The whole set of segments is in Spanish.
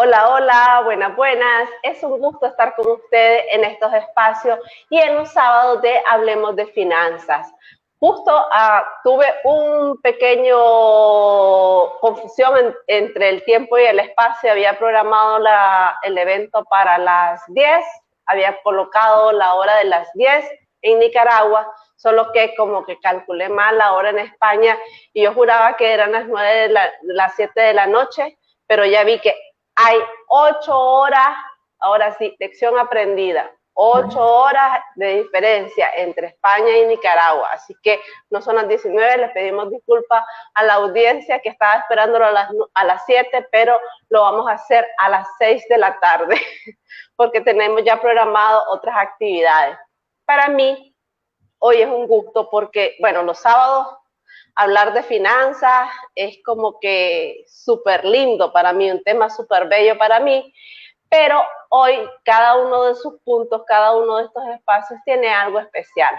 Hola, hola, buenas, buenas. Es un gusto estar con ustedes en estos espacios y en los sábados de Hablemos de Finanzas. Justo tuve un pequeño confusión entre el tiempo y el espacio. Había programado el evento para las 10, había colocado la hora de las 10 en Nicaragua, solo que como que calculé mal la hora en España y yo juraba que eran las 9 las 7 de la noche, pero ya vi que hay 8 horas, ahora sí, lección aprendida, 8 horas de diferencia entre España y Nicaragua. Así que no son las 19, les pedimos disculpas a la audiencia que estaba esperándolo a las 7, pero lo vamos a hacer a las 6 de la tarde, porque tenemos ya programado otras actividades. Para mí, hoy es un gusto porque, bueno, los sábados hablar de finanzas es como que súper lindo para mí, un tema súper bello para mí, pero hoy cada uno de sus puntos, cada uno de estos espacios tiene algo especial.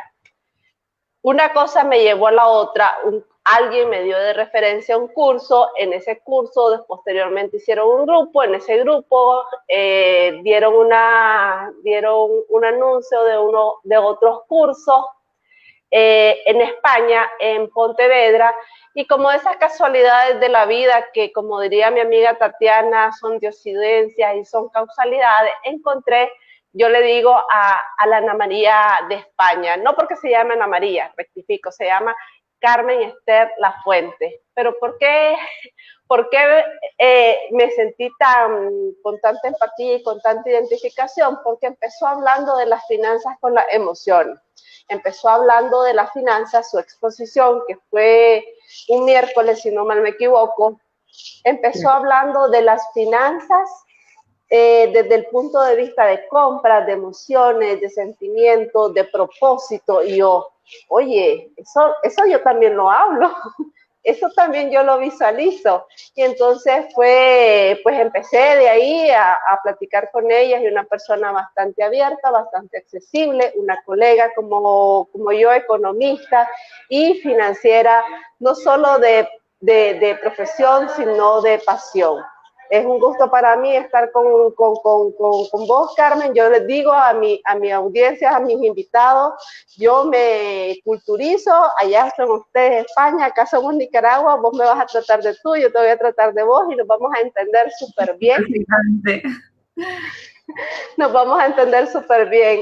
Una cosa me llevó a la otra, alguien me dio de referencia un curso, en ese curso posteriormente hicieron un grupo, en ese grupo dieron un anuncio de otros cursos, en España, en Pontevedra, y como esas casualidades de la vida que, como diría mi amiga Tatiana, son diosidencias y son causalidades, encontré, yo le digo a la Ana María de España, no porque se llame Ana María, rectifico, se llama Carmen Esther Lafuente. Pero ¿por qué me sentí con tanta empatía y con tanta identificación? Porque empezó hablando de las finanzas con las emociones. Empezó hablando de las finanzas, su exposición, que fue un miércoles, si no mal me equivoco, empezó hablando de las finanzas desde el punto de vista de compras, de emociones, de sentimientos, de propósito, y yo, oye, eso yo también lo hablo, eso también yo lo visualizo. Y entonces pues empecé de ahí a platicar con ellas, y una persona bastante abierta, bastante accesible, una colega como yo, economista y financiera, no solo de profesión, sino de pasión. Es un gusto para mí estar con vos, Carmen. Yo les digo a mi audiencia, a mis invitados, yo me culturizo, allá son ustedes España, acá somos Nicaragua, vos me vas a tratar de tú, yo te voy a tratar de vos y nos vamos a entender súper bien. Nos vamos a entender súper bien.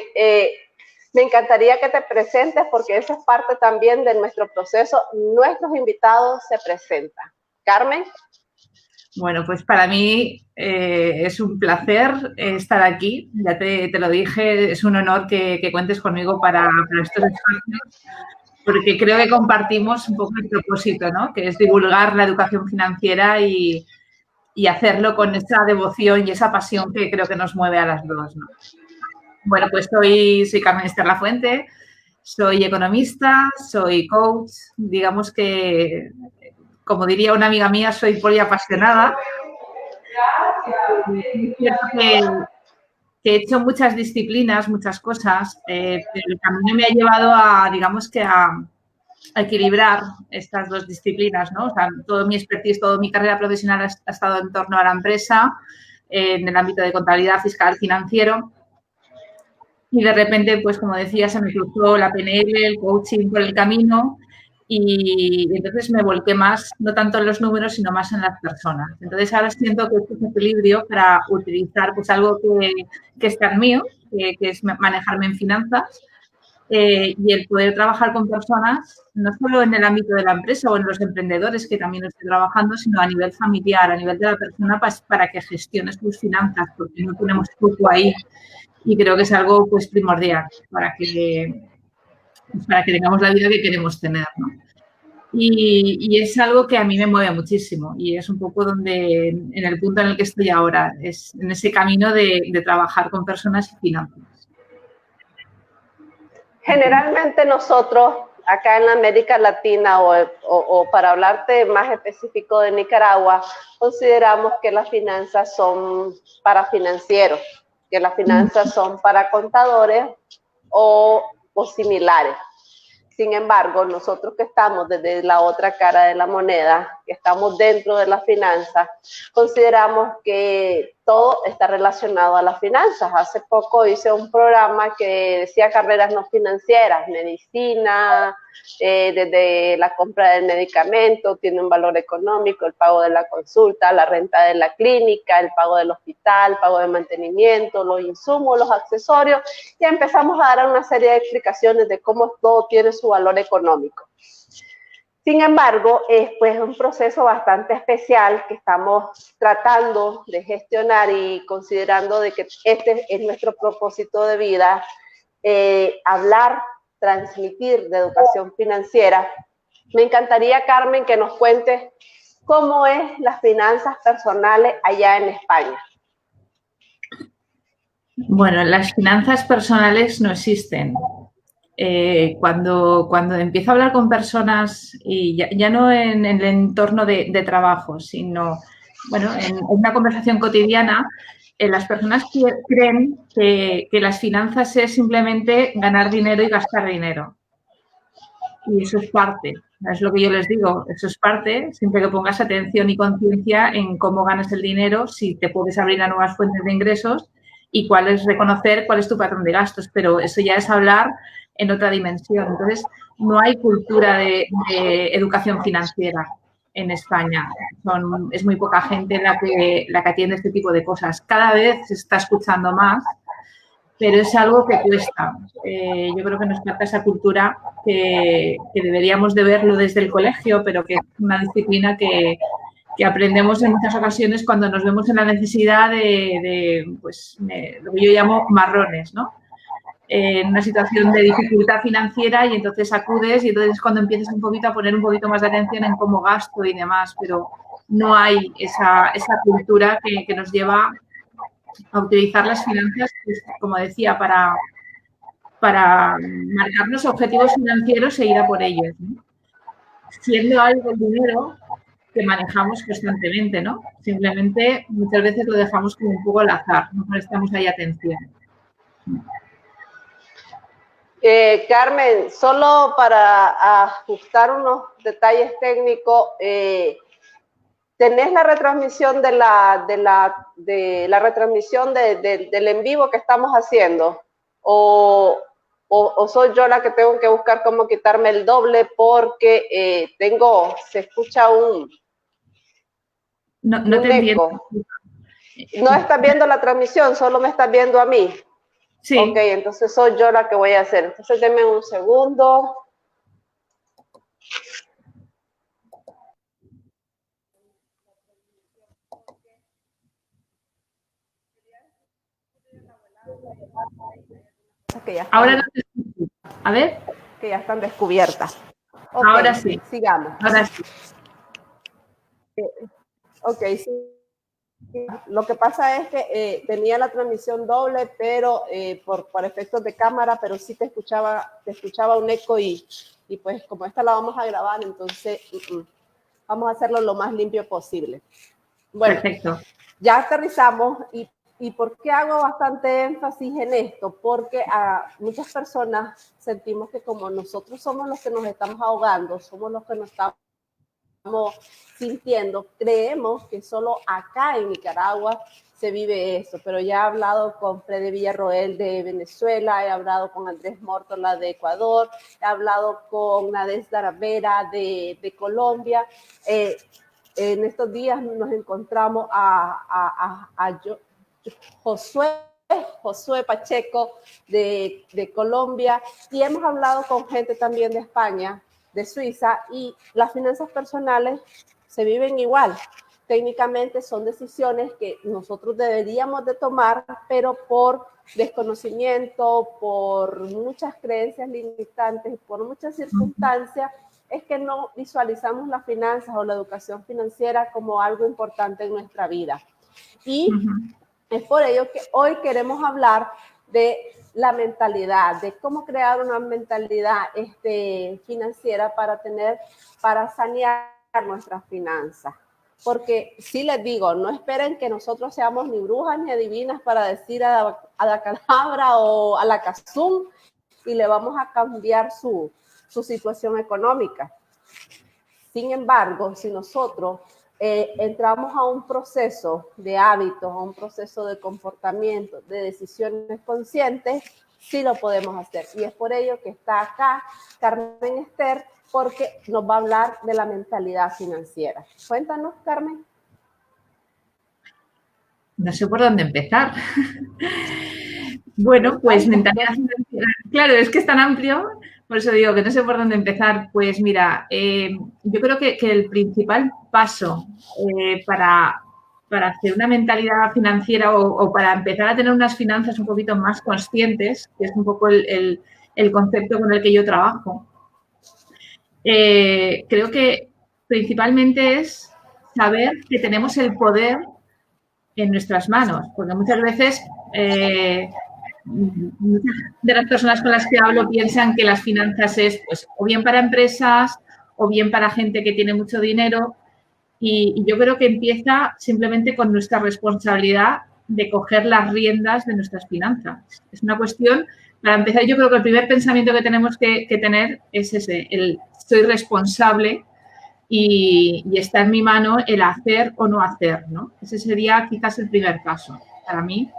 Me encantaría que te presentes porque eso es parte también de nuestro proceso. Nuestros invitados se presentan. Carmen. Bueno, pues para mí es un placer estar aquí. Ya te lo dije, es un honor que cuentes conmigo para estos espacios, porque creo que compartimos un poco el propósito, ¿no? Que es divulgar la educación financiera y hacerlo con esa devoción y esa pasión que creo que nos mueve a las dos, ¿no? Bueno, pues soy Carmen Esther Lafuente, soy economista, soy coach, digamos que, como diría una amiga mía, soy poliapasionada. Es cierto que he hecho muchas disciplinas, muchas cosas, pero el camino me ha llevado a, digamos que a equilibrar estas dos disciplinas, ¿no? O sea, todo mi expertise, toda mi carrera profesional ha estado en torno a la empresa, en el ámbito de contabilidad fiscal financiero. Y de repente, pues como decía, se me cruzó la PNL, el coaching por el camino, y entonces me volqué más, no tanto en los números, sino más en las personas. Entonces ahora siento que este es un equilibrio para utilizar pues algo que es tan mío, que es manejarme en finanzas, y el poder trabajar con personas, no solo en el ámbito de la empresa o en los emprendedores, que también estoy trabajando, sino a nivel familiar, a nivel de la persona, para que gestiones tus finanzas, porque no tenemos foco ahí. Y creo que es algo pues primordial para que tengamos la vida que queremos tener, ¿no? Y es algo que a mí me mueve muchísimo y es un poco donde, en el punto en el que estoy ahora, es en ese camino de trabajar con personas y finanzas. Generalmente nosotros acá en la América Latina o para hablarte más específico de Nicaragua, consideramos que las finanzas son para financieros, que las finanzas son para contadores o similares. Sin embargo, nosotros que estamos desde la otra cara de la moneda, que estamos dentro de las finanzas, consideramos que todo está relacionado a las finanzas. Hace poco hice un programa que decía carreras no financieras, medicina, desde la compra del medicamento, tiene un valor económico, el pago de la consulta, la renta de la clínica, el pago del hospital, el pago de mantenimiento, los insumos, los accesorios, y empezamos a dar una serie de explicaciones de cómo todo tiene su valor económico. Sin embargo, es pues un proceso bastante especial que estamos tratando de gestionar y considerando de que este es nuestro propósito de vida, hablar, transmitir de educación financiera. Me encantaría, Carmen, que nos cuentes cómo es las finanzas personales allá en España. Bueno, las finanzas personales no existen. Cuando empiezo a hablar con personas, y ya no en el entorno de trabajo, sino bueno, en una conversación cotidiana, las personas creen que las finanzas es simplemente ganar dinero y gastar dinero. Y eso es parte, es lo que yo les digo, eso es parte, siempre que pongas atención y conciencia en cómo ganas el dinero, si te puedes abrir a nuevas fuentes de ingresos y cuál es reconocer cuál es tu patrón de gastos, pero eso ya es hablar en otra dimensión. Entonces, no hay cultura de educación financiera en España. Es muy poca gente la que atiende este tipo de cosas. Cada vez se está escuchando más, pero es algo que cuesta. Yo creo que nos falta esa cultura que deberíamos de verlo desde el colegio, pero que es una disciplina que aprendemos en muchas ocasiones cuando nos vemos en la necesidad lo que yo llamo marrones, ¿no? En una situación de dificultad financiera y entonces acudes y entonces es cuando empiezas un poquito a poner un poquito más de atención en cómo gasto y demás, pero no hay esa cultura que nos lleva a utilizar las finanzas, pues, como decía, para marcarnos objetivos financieros e ir a por ellos, ¿no? Siendo algo el dinero que manejamos constantemente, ¿no? Simplemente muchas veces lo dejamos como un poco al azar, no prestamos ahí atención. Carmen, solo para ajustar unos detalles técnicos, ¿tenés la retransmisión del en vivo que estamos haciendo? ¿O soy yo la que tengo que buscar cómo quitarme el doble porque se escucha un No te entiendo. No estás viendo la transmisión, solo me estás viendo a mí. Sí. Ok, entonces soy yo la que voy a hacer. Entonces denme un segundo. Ahora no te escucho. A ver. Que ya están descubiertas. Okay, ahora sí. Sigamos. Ahora sí. Ok, sí. Lo que pasa es que tenía la transmisión doble, pero por efectos de cámara, pero sí te escuchaba un eco y pues como esta la vamos a grabar, entonces vamos a hacerlo lo más limpio posible. Bueno, perfecto. Ya aterrizamos y ¿por qué hago bastante énfasis en esto? Porque a muchas personas sentimos que como nosotros somos los que nos estamos ahogando, somos los que nos estamos sintiendo, creemos que solo acá en Nicaragua se vive eso, pero ya he hablado con Freddy Villarroel de Venezuela, he hablado con Andrés Mórtola de Ecuador, he hablado con Nadez Daravera de Colombia. En estos días nos encontramos a Josué Pacheco de Colombia y hemos hablado con gente también de España, de Suiza, y las finanzas personales se viven igual. Técnicamente son decisiones que nosotros deberíamos de tomar, pero por desconocimiento, por muchas creencias limitantes, por muchas circunstancias, es que no visualizamos las finanzas o la educación financiera como algo importante en nuestra vida. Y es por ello que hoy queremos hablar de la mentalidad, de cómo crear una mentalidad financiera para sanear nuestras finanzas. Porque sí les digo, no esperen que nosotros seamos ni brujas ni adivinas para decir a la calabra o a la cazún y le vamos a cambiar su situación económica. Sin embargo, si nosotros entramos a un proceso de hábitos, a un proceso de comportamiento, de decisiones conscientes, sí lo podemos hacer. Y es por ello que está acá Carmen Esther, porque nos va a hablar de la mentalidad financiera. Cuéntanos, Carmen. No sé por dónde empezar. Bueno, pues mentalidad financiera. Claro, es que es tan amplio, por eso digo que no sé por dónde empezar. Pues mira, yo creo que el principal paso para hacer una mentalidad financiera o para empezar a tener unas finanzas un poquito más conscientes, que es un poco el concepto con el que yo trabajo, creo que principalmente es saber que tenemos el poder en nuestras manos, porque muchas veces muchas de las personas con las que hablo piensan que las finanzas es pues o bien para empresas o bien para gente que tiene mucho dinero y yo creo que empieza simplemente con nuestra responsabilidad de coger las riendas de nuestras finanzas. Es una cuestión, para empezar, yo creo que el primer pensamiento que tenemos que tener es ese, el soy responsable y está en mi mano el hacer o no hacer, ¿no? Ese sería quizás el primer paso para mí.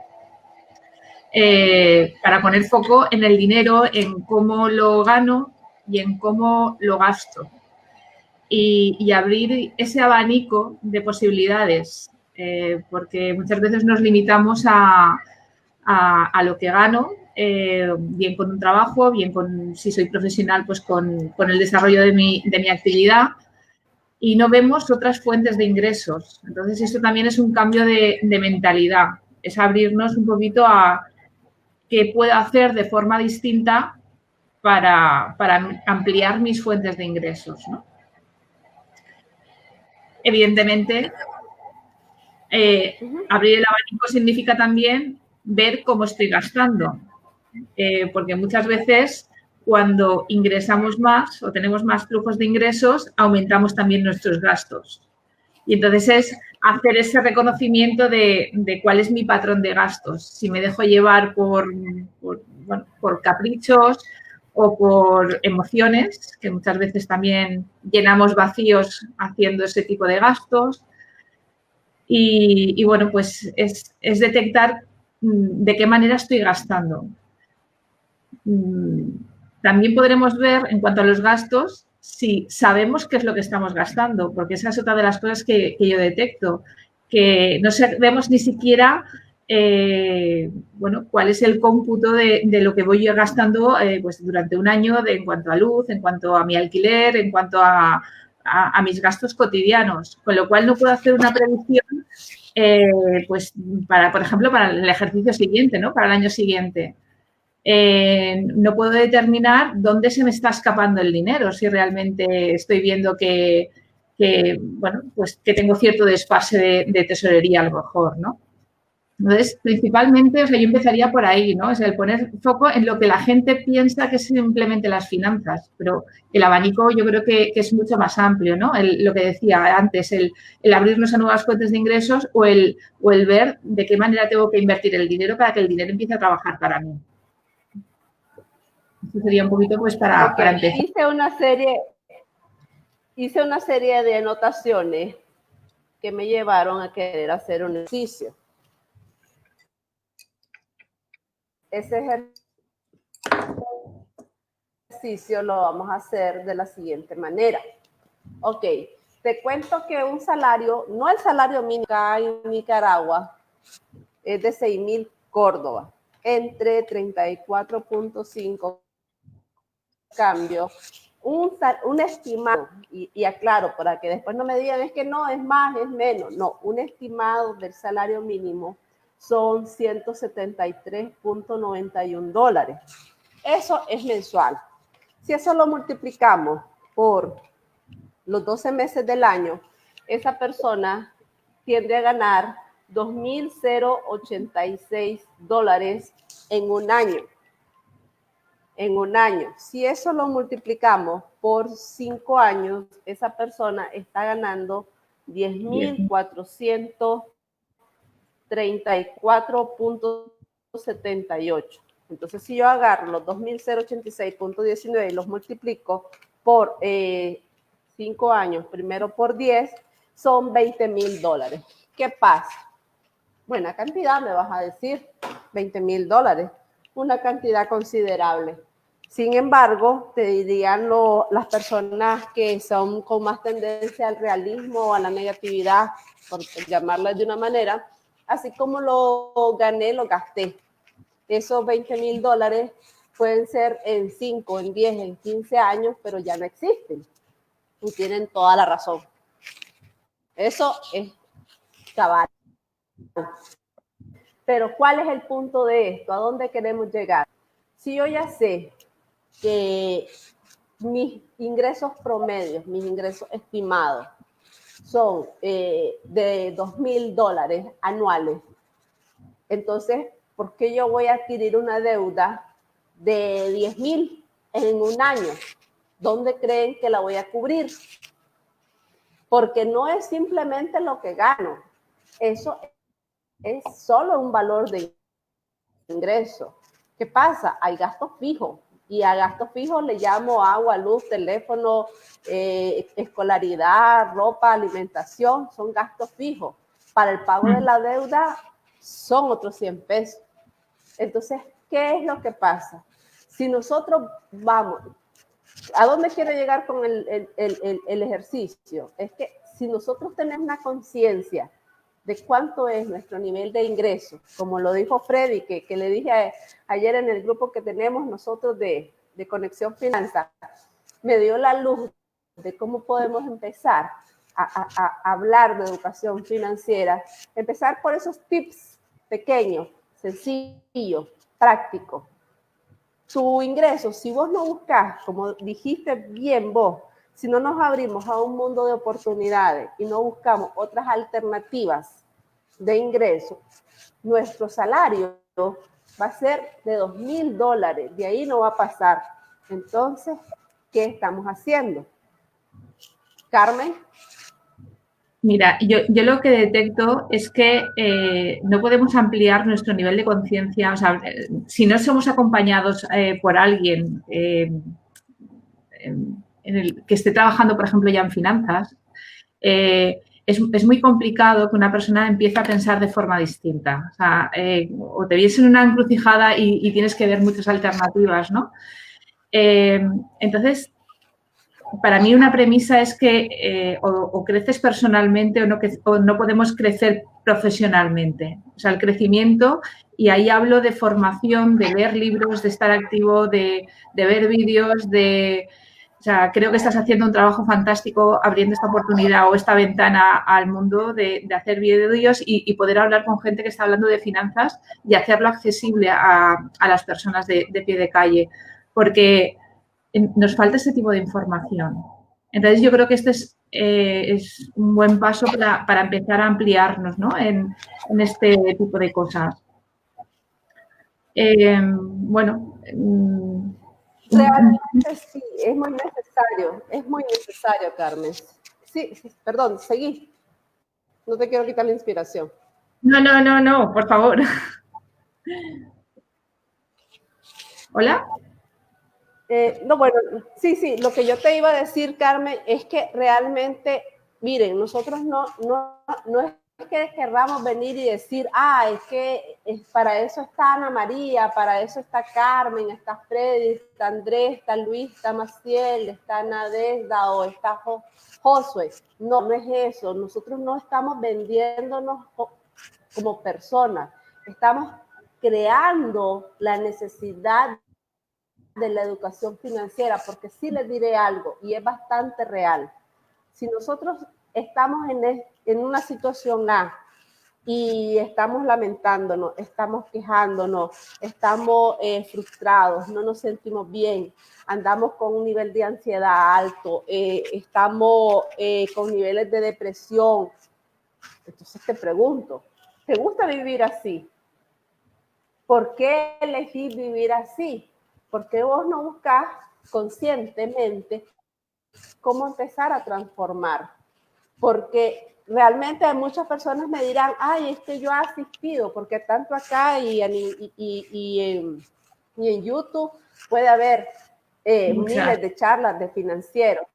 Para poner foco en el dinero, en cómo lo gano y en cómo lo gasto. Y abrir ese abanico de posibilidades, porque muchas veces nos limitamos a lo que gano, bien con un trabajo, bien con, si soy profesional, pues con el desarrollo de mi actividad, y no vemos otras fuentes de ingresos. Entonces, esto también es un cambio de mentalidad, es abrirnos un poquito a qué puedo hacer de forma distinta para ampliar mis fuentes de ingresos, ¿no? Evidentemente, abrir el abanico significa también ver cómo estoy gastando, porque muchas veces cuando ingresamos más o tenemos más flujos de ingresos, aumentamos también nuestros gastos. Y entonces es hacer ese reconocimiento de cuál es mi patrón de gastos. Si me dejo llevar por caprichos o por emociones, que muchas veces también llenamos vacíos haciendo ese tipo de gastos. Y bueno, pues es detectar de qué manera estoy gastando. También podremos ver, en cuanto a los gastos, si sabemos qué es lo que estamos gastando, porque esa es otra de las cosas que yo detecto, que no sabemos ni siquiera cuál es el cómputo de lo que voy yo gastando pues durante un año en cuanto a luz, en cuanto a mi alquiler, en cuanto a mis gastos cotidianos, con lo cual no puedo hacer una predicción pues por ejemplo, para el ejercicio siguiente, ¿no? Para el año siguiente. No puedo determinar dónde se me está escapando el dinero, si realmente estoy viendo que tengo cierto desfase de tesorería a lo mejor, ¿no? Entonces, principalmente, yo empezaría por ahí, ¿no? Es el poner foco en lo que la gente piensa que es simplemente las finanzas, pero el abanico yo creo que es mucho más amplio, ¿no? Lo que decía antes, el abrirnos a nuevas fuentes de ingresos o el ver de qué manera tengo que invertir el dinero para que el dinero empiece a trabajar para mí. Eso sería un poquito pues para empezar. Hice una serie de anotaciones que me llevaron a querer hacer un ejercicio. Ese ejercicio lo vamos a hacer de la siguiente manera. Ok, te cuento que un salario, no el salario mínimo en Nicaragua, es de 6,000 Córdoba, entre 34.5 cambios, un estimado, y aclaro para que después no me digan es que no, es más, es menos, no, un estimado del salario mínimo son $173.91. Eso es mensual. Si eso lo multiplicamos por los 12 meses del año, esa persona tiende a ganar $2,086 en un año. En un año. Si eso lo multiplicamos por 5 años, esa persona está ganando $10,434.78. Entonces, si yo agarro los 2,086.19 y los multiplico por 5 años, primero por 10, son $20,000. ¿Qué pasa? Buena cantidad, me vas a decir, $20,000, una cantidad considerable. Sin embargo, te dirían las personas que son con más tendencia al realismo o a la negatividad, por llamarla de una manera, así como lo gané, lo gasté. Esos $20,000 pueden ser en 5, en 10, en 15 años, pero ya no existen. Y tienen toda la razón. Eso es cabal. Pero ¿cuál es el punto de esto? ¿A dónde queremos llegar? Si yo ya sé que mis ingresos promedios, mis ingresos estimados son de $2,000 anuales, entonces, ¿por qué yo voy a adquirir una deuda de 10,000 en un año? ¿Dónde creen que la voy a cubrir? Porque no es simplemente lo que gano, eso es solo un valor de ingreso. ¿Qué pasa? Hay gastos fijos y a gastos fijos le llamo agua, luz, teléfono, escolaridad, ropa, alimentación, son gastos fijos. Para el pago de la deuda son otros 100 pesos. Entonces, ¿qué es lo que pasa? Si nosotros vamos, ¿a dónde quiero llegar con el ejercicio? Es que si nosotros tenemos una conciencia de cuánto es nuestro nivel de ingreso, como lo dijo Freddy, que le dije ayer en el grupo que tenemos nosotros de Conexión Finanza, me dio la luz de cómo podemos empezar a hablar de educación financiera, empezar por esos tips pequeños, sencillos, prácticos. Tu ingreso, si vos no buscas, como dijiste bien vos, si no nos abrimos a un mundo de oportunidades y no buscamos otras alternativas de ingreso, nuestro salario va a ser de $2,000, de ahí no va a pasar. Entonces, ¿qué estamos haciendo? Carmen. Mira, yo lo que detecto es que no podemos ampliar nuestro nivel de conciencia. O sea, si no somos acompañados por alguien que esté trabajando, por ejemplo, ya en finanzas, es muy complicado que una persona empiece a pensar de forma distinta. O sea, o te vienes en una encrucijada y tienes que ver muchas alternativas, ¿no? Entonces, para mí una premisa es que o creces personalmente o no podemos crecer profesionalmente. O sea, el crecimiento, y ahí hablo de formación, de leer libros, de estar activo, de ver vídeos, o sea, creo que estás haciendo un trabajo fantástico abriendo esta oportunidad o esta ventana al mundo de hacer vídeos y poder hablar con gente que está hablando de finanzas y hacerlo accesible a las personas de pie de calle. Porque nos falta ese tipo de información. Entonces, yo creo que este es un buen paso para empezar a ampliarnos, ¿no? en este tipo de cosas. Bueno. Realmente sí, es muy necesario, Carmen. Sí, perdón, seguí. No te quiero quitar la inspiración. No, por favor. ¿Hola? No, bueno, sí, lo que yo te iba a decir, Carmen, es que realmente, miren, nosotros no es que querramos venir y decir, es que para eso está Ana María, para eso está Carmen, está Freddy, está Andrés, está Luis, está Maciel, está Nadezda o está Josué. No es eso. Nosotros no estamos vendiéndonos como personas, estamos creando la necesidad de la educación financiera, porque sí les diré algo y es bastante real. Si nosotros estamos en una situación A y estamos lamentándonos, estamos quejándonos, estamos frustrados, no nos sentimos bien, andamos con un nivel de ansiedad alto, estamos con niveles de depresión, entonces te pregunto, ¿te gusta vivir así? ¿Por qué elegir vivir así? ¿Por qué vos no buscás conscientemente cómo empezar a transformar? Porque realmente muchas personas me dirán, es que yo he asistido, porque tanto acá y en YouTube puede haber miles de charlas de financieros.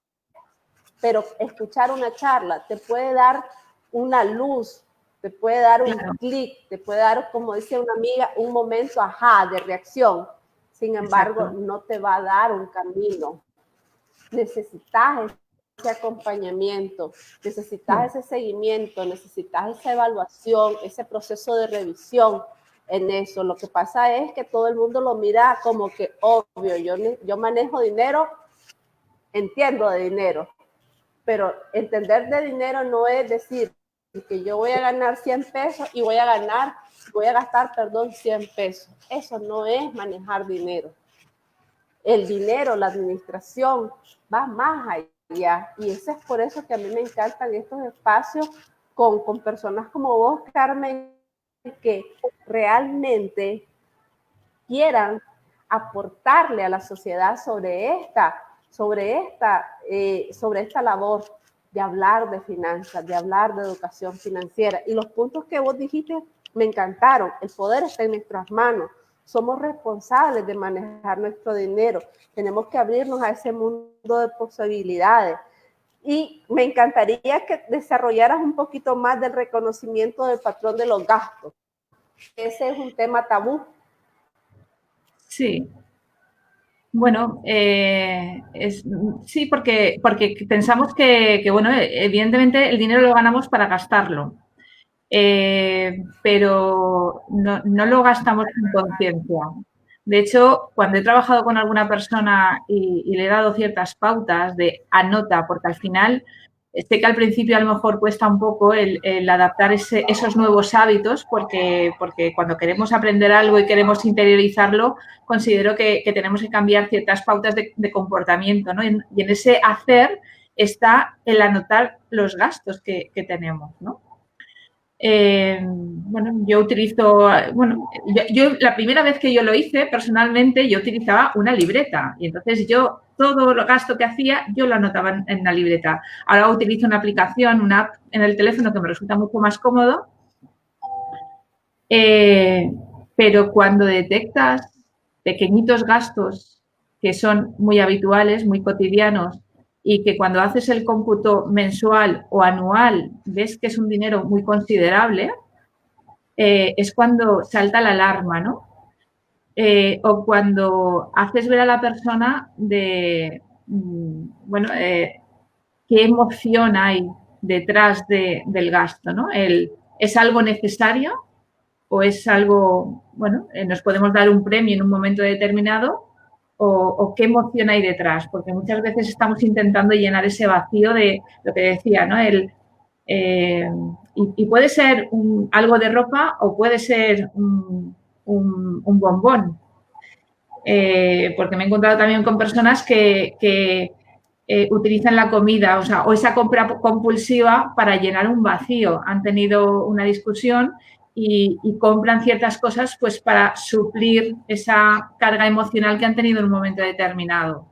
pero escuchar una charla te puede dar una luz, te puede dar un clic, te puede dar, como decía una amiga, un momento ajá de reacción. Sin embargo, no te va a dar un camino. Necesitas ese acompañamiento, necesitas ese seguimiento, necesitas esa evaluación, ese proceso de revisión en eso. Lo que pasa es que todo el mundo lo mira como que obvio, yo manejo dinero, entiendo de dinero, pero entender de dinero no es decir que yo voy a ganar 100 pesos y voy a gastar 100 pesos. Eso no es manejar dinero. El dinero, la administración, va más allá. Y eso es por eso que a mí me encantan estos espacios con personas como vos, Carmen, que realmente quieran aportarle a la sociedad sobre esta labor de hablar de finanzas, de hablar de educación financiera. Y los puntos que vos dijiste me encantaron. El poder está en nuestras manos. Somos responsables de manejar nuestro dinero. Tenemos que abrirnos a ese mundo de posibilidades. Y me encantaría que desarrollaras un poquito más del reconocimiento del patrón de los gastos. Ese es un tema tabú. Sí. Bueno, sí, porque pensamos que, bueno, evidentemente el dinero lo ganamos para gastarlo. Pero no lo gastamos con conciencia. De hecho, cuando he trabajado con alguna persona y le he dado ciertas pautas de anota, porque al final sé que al principio a lo mejor cuesta un poco el adaptar esos nuevos hábitos, porque cuando queremos aprender algo y queremos interiorizarlo, considero que tenemos que cambiar ciertas pautas de comportamiento, ¿no? Y en ese hacer está el anotar los gastos que tenemos, ¿no? Bueno, yo utilizo, bueno, yo la primera vez que yo lo hice personalmente, yo utilizaba una libreta y entonces yo todo el gasto que hacía yo lo anotaba en la libreta. Ahora utilizo una aplicación, una app en el teléfono que me resulta mucho más cómodo, pero cuando detectas pequeñitos gastos que son muy habituales, muy cotidianos, y que cuando haces el cómputo mensual o anual ves que es un dinero muy considerable, es cuando salta la alarma, ¿no? O cuando haces ver a la persona bueno, qué emoción hay detrás del gasto, ¿no? ¿Es algo necesario o es algo, bueno, nos podemos dar un premio en un momento determinado? O qué emoción hay detrás, porque muchas veces estamos intentando llenar ese vacío de lo que decía, ¿no? Y puede ser algo de ropa o puede ser un bombón. Porque me he encontrado también con personas que utilizan la comida, o esa compra compulsiva para llenar un vacío. Han tenido una discusión y compran ciertas cosas pues para suplir esa carga emocional que han tenido en un momento determinado.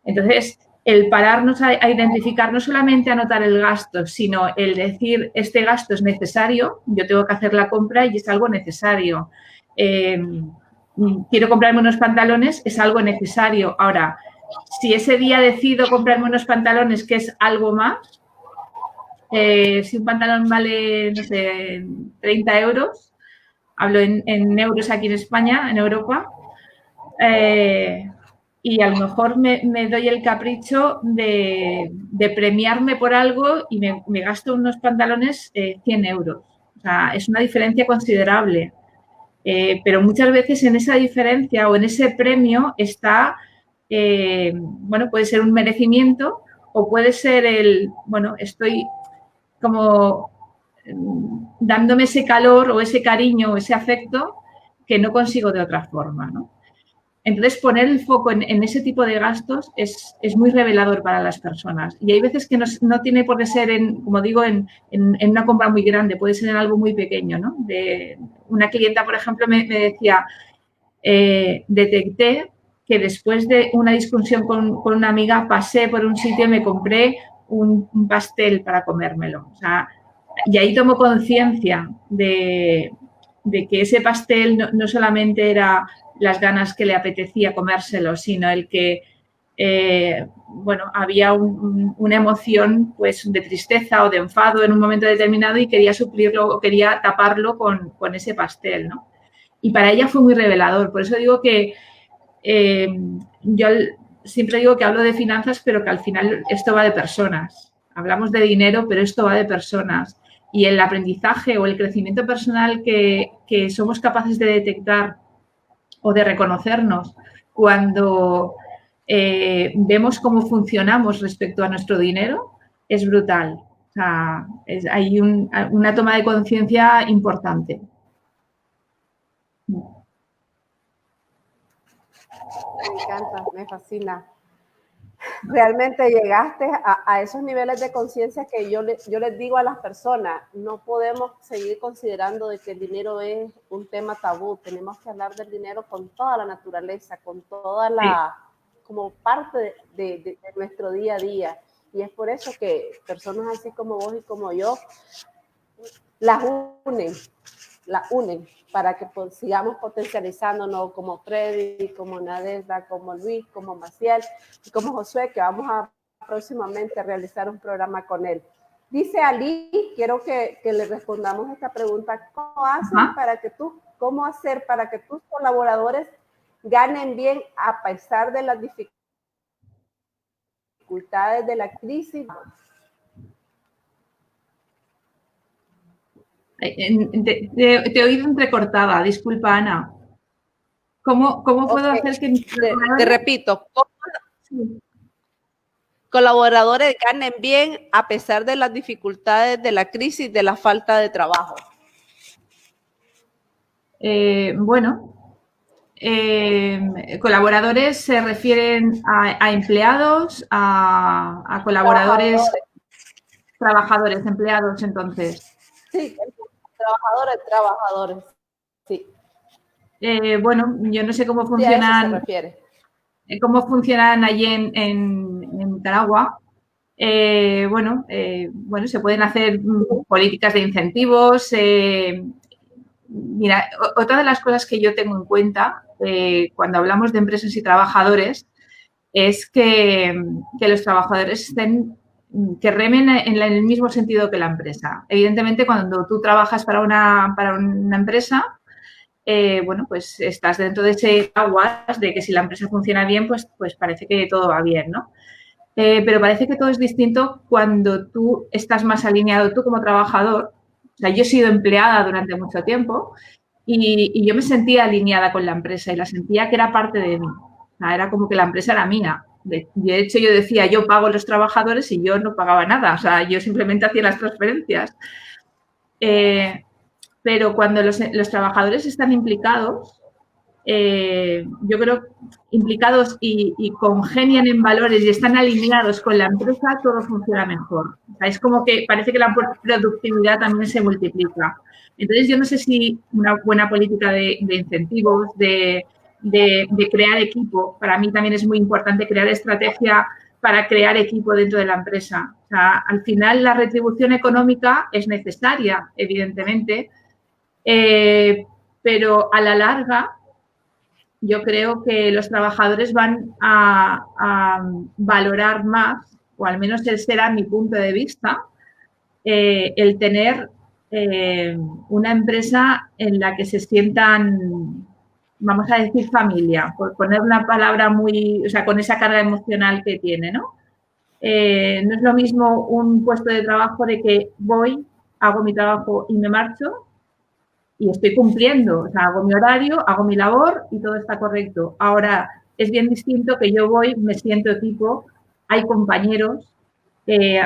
Entonces, el pararnos a identificar, no solamente anotar el gasto, sino el decir, este gasto es necesario, yo tengo que hacer la compra y es algo necesario. Quiero comprarme unos pantalones, es algo necesario. Ahora, si ese día decido comprarme unos pantalones, que es algo más, si un pantalón vale, no sé, 30 euros, hablo en euros aquí en España, en Europa, y a lo mejor me doy el capricho de premiarme por algo y me gasto unos pantalones 100 euros. O sea, es una diferencia considerable. Pero muchas veces en esa diferencia o en ese premio está, bueno, puede ser un merecimiento o puede ser bueno, estoy como dándome ese calor o ese cariño o ese afecto que no consigo de otra forma, ¿no? Entonces, poner el foco en ese tipo de gastos es muy revelador para las personas. Y hay veces que no tiene por qué ser, como digo, en una compra muy grande, puede ser en algo muy pequeño, ¿no? Una clienta, por ejemplo, me decía, detecté que después de una discusión con una amiga pasé por un sitio y me compré un pastel para comérmelo. O sea, y ahí tomo conciencia de que ese pastel no solamente era las ganas que le apetecía comérselo, sino el que bueno, había una emoción pues de tristeza o de enfado en un momento determinado y quería suplirlo o quería taparlo con ese pastel, ¿no? Y para ella fue muy revelador. Por eso digo que yo siempre digo que hablo de finanzas, pero que al final esto va de personas. Hablamos de dinero, pero esto va de personas. Y el aprendizaje o el crecimiento personal que somos capaces de detectar o de reconocernos cuando vemos cómo funcionamos respecto a nuestro dinero es brutal. O sea, hay una toma de conciencia importante. Me encanta, me fascina. Realmente llegaste a esos niveles de conciencia que yo les digo a las personas, no podemos seguir considerando de que el dinero es un tema tabú, tenemos que hablar del dinero con toda la naturaleza, con toda la, como parte de nuestro día a día. Y es por eso que personas así como vos y como yo las unen para que sigamos potencializándonos como Freddy, como Nadezhda, como Luis, como Maciel y como Josué, que vamos a próximamente realizar un programa con él. Dice Ali, quiero que le respondamos esta pregunta, ¿cómo hacer para que tus colaboradores ganen bien a pesar de las dificultades de la crisis? Te he oído entrecortada, disculpa, Ana. ¿Cómo puedo hacer que mis colaboradores... Te repito, ¿cómo colaboradores ganen bien a pesar de las dificultades de la crisis, de la falta de trabajo? Colaboradores se refieren a empleados, a colaboradores, trabajadores, empleados, entonces. Sí, trabajadores, sí. Bueno, yo no sé cómo funcionan. Sí, a eso se refiere. Cómo funcionan allí en Nicaragua. Bueno, se pueden hacer políticas de incentivos. Mira, otra de las cosas que yo tengo en cuenta cuando hablamos de empresas y trabajadores es que los trabajadores que remen en el mismo sentido que la empresa. Evidentemente, cuando tú trabajas para una empresa, bueno, pues estás dentro de ese aguas de que si la empresa funciona bien, pues parece que todo va bien, ¿no? Pero parece que todo es distinto cuando tú estás más alineado, tú como trabajador. O sea, yo he sido empleada durante mucho tiempo y yo me sentía alineada con la empresa y la sentía que era parte de mí. O sea, era como que la empresa era mía. De hecho, yo decía, yo pago a los trabajadores y yo no pagaba nada. O sea, yo simplemente hacía las transferencias. Pero cuando los trabajadores están implicados, yo creo, implicados y congenian en valores y están alineados con la empresa, todo funciona mejor. O sea, es como que parece que la productividad también se multiplica. Entonces, yo no sé si una buena política de incentivos, de crear equipo, para mí también es muy importante crear estrategia para crear equipo dentro de la empresa. O sea, al final la retribución económica es necesaria, evidentemente, pero a la larga yo creo que los trabajadores van a valorar más, o al menos ese será mi punto de vista, el tener una empresa en la que se sientan, vamos a decir, familia, por poner una palabra muy, o sea, con esa carga emocional que tiene, ¿no? No es lo mismo un puesto de trabajo de que voy, hago mi trabajo y me marcho, y estoy cumpliendo, o sea, hago mi horario, hago mi labor y todo está correcto. Ahora, es bien distinto que yo voy, me siento equipo, hay compañeros,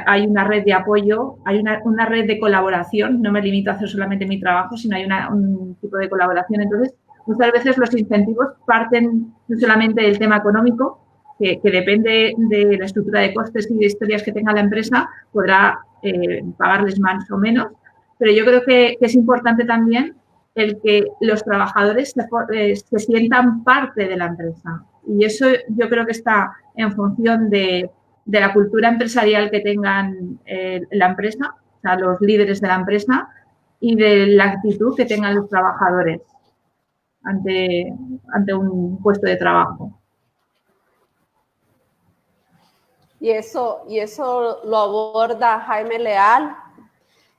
hay una red de apoyo, hay una red de colaboración, no me limito a hacer solamente mi trabajo, sino hay un tipo de colaboración. Entonces, muchas veces los incentivos parten no solamente del tema económico, que depende de la estructura de costes y de historias que tenga la empresa, podrá pagarles más o menos, pero yo creo que es importante también el que los trabajadores se sientan parte de la empresa. Y eso yo creo que está en función de la cultura empresarial que tengan la empresa, o sea, los líderes de la empresa, y de la actitud que tengan los trabajadores ante un puesto de trabajo. Y eso lo aborda Jaime Leal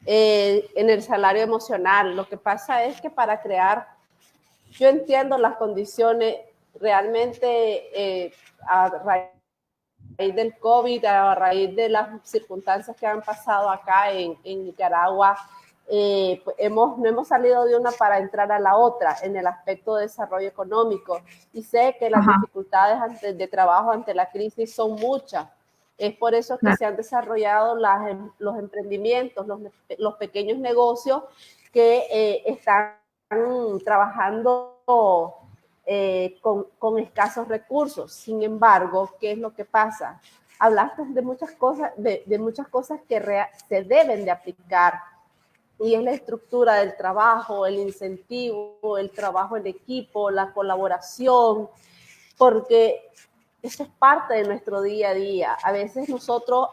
en el salario emocional. Lo que pasa es que para crear, yo entiendo las condiciones realmente a raíz del COVID, a raíz de las circunstancias que han pasado acá en Nicaragua, pues no hemos salido de una para entrar a la otra en el aspecto de desarrollo económico. Y sé que las dificultades de trabajo ante la crisis son muchas. Es por eso que se han desarrollado los emprendimientos, los pequeños negocios que están trabajando con escasos recursos. Sin embargo, ¿qué es lo que pasa? Hablaste de muchas cosas, de muchas cosas que se deben de aplicar, y es la estructura del trabajo, el incentivo, el trabajo en equipo, la colaboración, porque eso es parte de nuestro día a día. A veces nosotros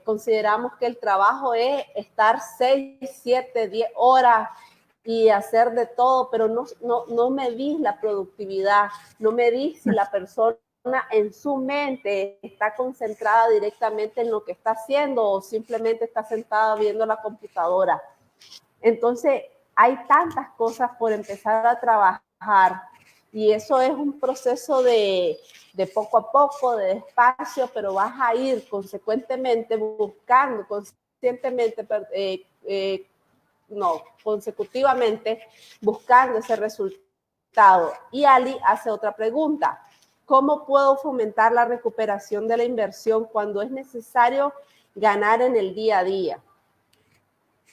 consideramos que el trabajo es estar 6, 7, 10 horas y hacer de todo, pero no medís la productividad, no medís si la persona en su mente está concentrada directamente en lo que está haciendo o simplemente está sentada viendo la computadora. Entonces, hay tantas cosas por empezar a trabajar y eso es un proceso de poco a poco, de despacio, pero vas a ir consecuentemente buscando, consecutivamente buscando ese resultado. Y Ali hace otra pregunta: ¿cómo puedo fomentar la recuperación de la inversión cuando es necesario ganar en el día a día?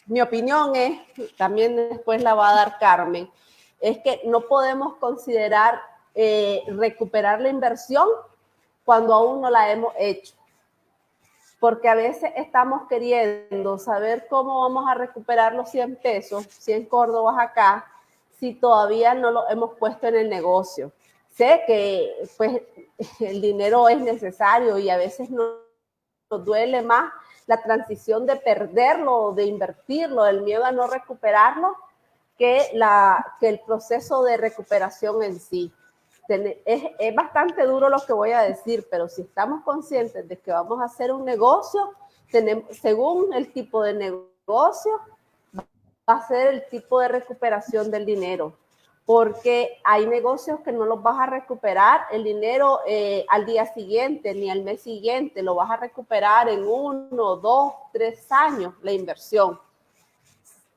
Mi opinión es, también después la va a dar Carmen, es que no podemos considerar recuperar la inversión cuando aún no la hemos hecho. Porque a veces estamos queriendo saber cómo vamos a recuperar los 100 pesos, 100 córdobas acá, si todavía no lo hemos puesto en el negocio. Sé que pues, el dinero es necesario y a veces nos duele más la transición de perderlo, de invertirlo, el miedo a no recuperarlo, que el proceso de recuperación en sí. Es bastante duro lo que voy a decir, pero si estamos conscientes de que vamos a hacer un negocio, según el tipo de negocio, va a ser el tipo de recuperación del dinero. Porque hay negocios que no los vas a recuperar el dinero al día siguiente ni al mes siguiente, lo vas a recuperar en 1, 2, 3 años la inversión,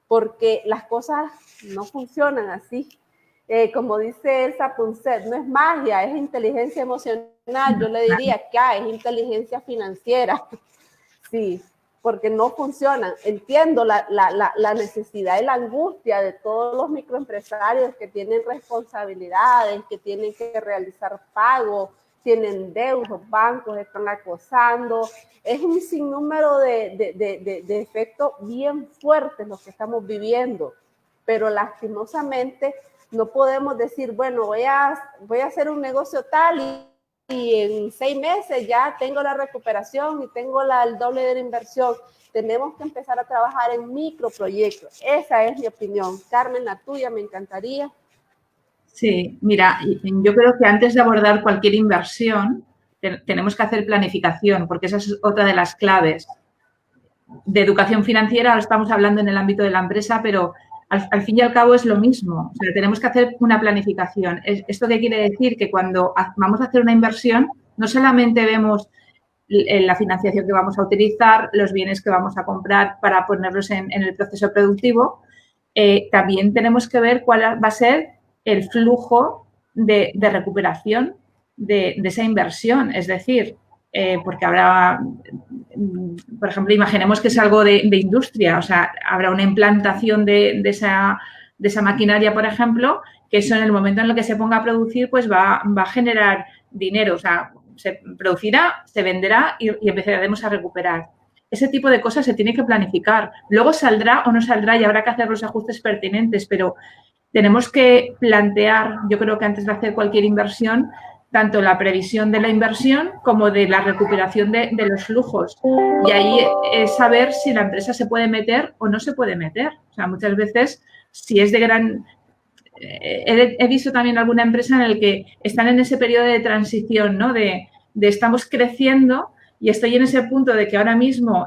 porque las cosas no funcionan así. Como dice Elsa Punset, no es magia, es inteligencia emocional. Yo le diría que es inteligencia financiera. Sí, porque no funcionan. Entiendo la necesidad y la angustia de todos los microempresarios que tienen responsabilidades, que tienen que realizar pagos, tienen deudas, bancos están acosando. Es un sinnúmero de efectos bien fuertes los que estamos viviendo, pero lastimosamente no podemos decir, bueno, voy a hacer un negocio tal y en 6 meses ya tengo la recuperación y tengo el doble de la inversión. Tenemos que empezar a trabajar en microproyectos. Esa es mi opinión. Carmen, la tuya, me encantaría. Sí, mira, yo creo que antes de abordar cualquier inversión tenemos que hacer planificación, porque esa es otra de las claves. De educación financiera, ahora estamos hablando en el ámbito de la empresa, pero al fin y al cabo es lo mismo. O sea, tenemos que hacer una planificación. ¿Esto qué quiere decir? Que cuando vamos a hacer una inversión, no solamente vemos la financiación que vamos a utilizar, los bienes que vamos a comprar para ponerlos en el proceso productivo, también tenemos que ver cuál va a ser el flujo de recuperación de esa inversión. Es decir, porque habrá, por ejemplo, imaginemos que es algo de industria, o sea, habrá una implantación de esa maquinaria, por ejemplo, que eso en el momento en el que se ponga a producir, pues va a generar dinero, o sea, se producirá, se venderá y empezaremos a recuperar. Ese tipo de cosas se tiene que planificar. Luego saldrá o no saldrá y habrá que hacer los ajustes pertinentes, pero tenemos que plantear, yo creo que antes de hacer cualquier inversión, tanto la previsión de la inversión como de la recuperación de los flujos. Y ahí es saber si la empresa se puede meter o no se puede meter. O sea, muchas veces, si es de gran... He visto también alguna empresa en la que están en ese periodo de transición, ¿no? De estamos creciendo y estoy en ese punto de que ahora mismo